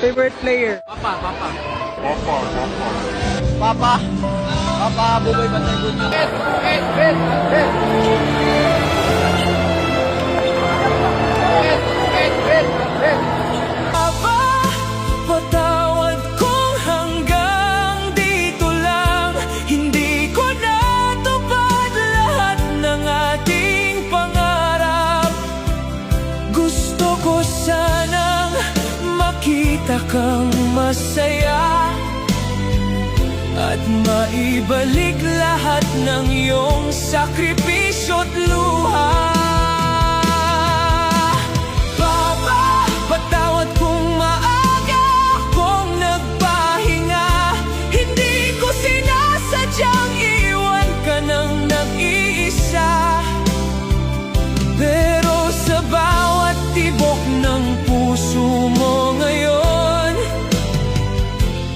Favorite player? Papa. Buboy Bantay Bunyo. Papa, patawad kung hanggang dito lang. Hindi ko natupad lahat ng ating pangarap. Gusto ko sanang makita kang masaya at maibalik lahat ng iyong sakripisyo't luha. Papa, patawad kung maaga akong nagpahinga. Hindi ko sinasadyang iwan ka ng nag-iisa. Pero sa bawat tibok ng puso mo ngayon,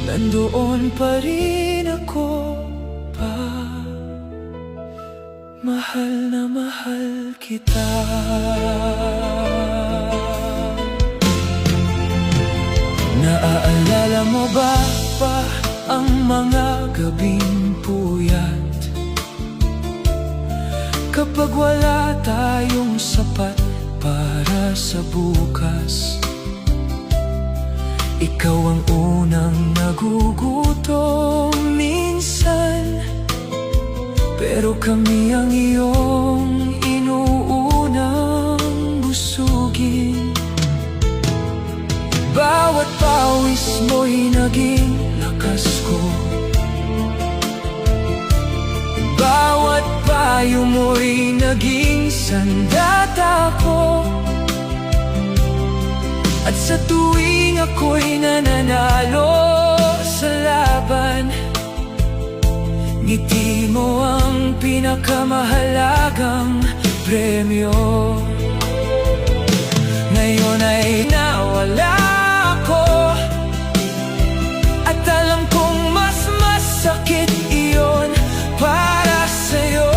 nandoon pa rin ako pa. Mahal na mahal kita. Naaalala mo ba ang mga gabing puyat? Kapag wala tayong sapat para sa bukas, ikaw ang unang nagugutom minsan, pero kami ang iyong inuunang busugin. Bawat pawis mo'y naging lakas ko, bawat payo mo'y naging sandata ko. At sa tuwing ako'y nananalo sa laban, ngiti mo ang pinakamahalagang premyo. Ngayon ay nawala ako, at alam kong mas masakit iyon para sa'yo.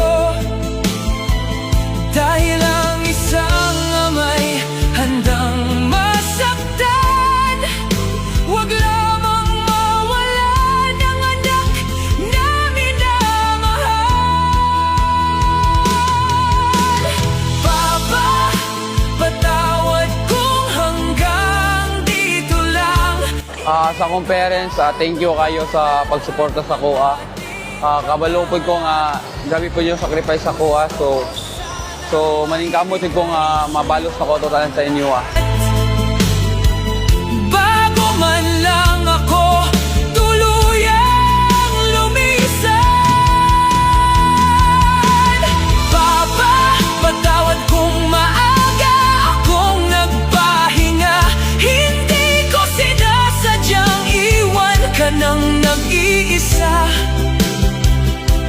Dahil ang isang ama'y handang sa akong parents, thank you kayo sa pagsuporta sa kuha. Kabalo po ko nga grabe po yung sacrifice sa kuha. So maningkamot ko nga mabalos na ko totalan sa inyo. Bago man lang ako tuluyang lumisan, Papa, patawad kung maaga akong nagpahinga. Hindi ko sinasadyang iwan ka ng nag-iisa.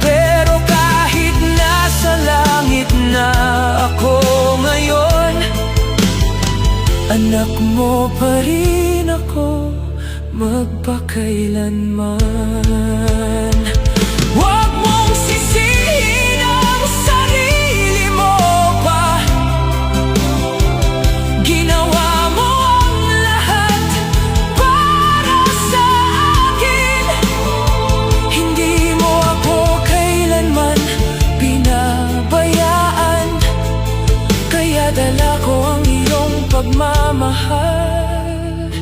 Pero kahit nasa langit na ako ngayon, anak mo pa rin ako magpakailanman. Huwag mong sisihin ang sarili mo pa. Ginawa mo ang lahat para sa akin. Hindi mo ako kailanman pinabayaan, kaya dala ko ang iyong pagmamahal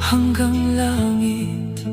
hanggang langit.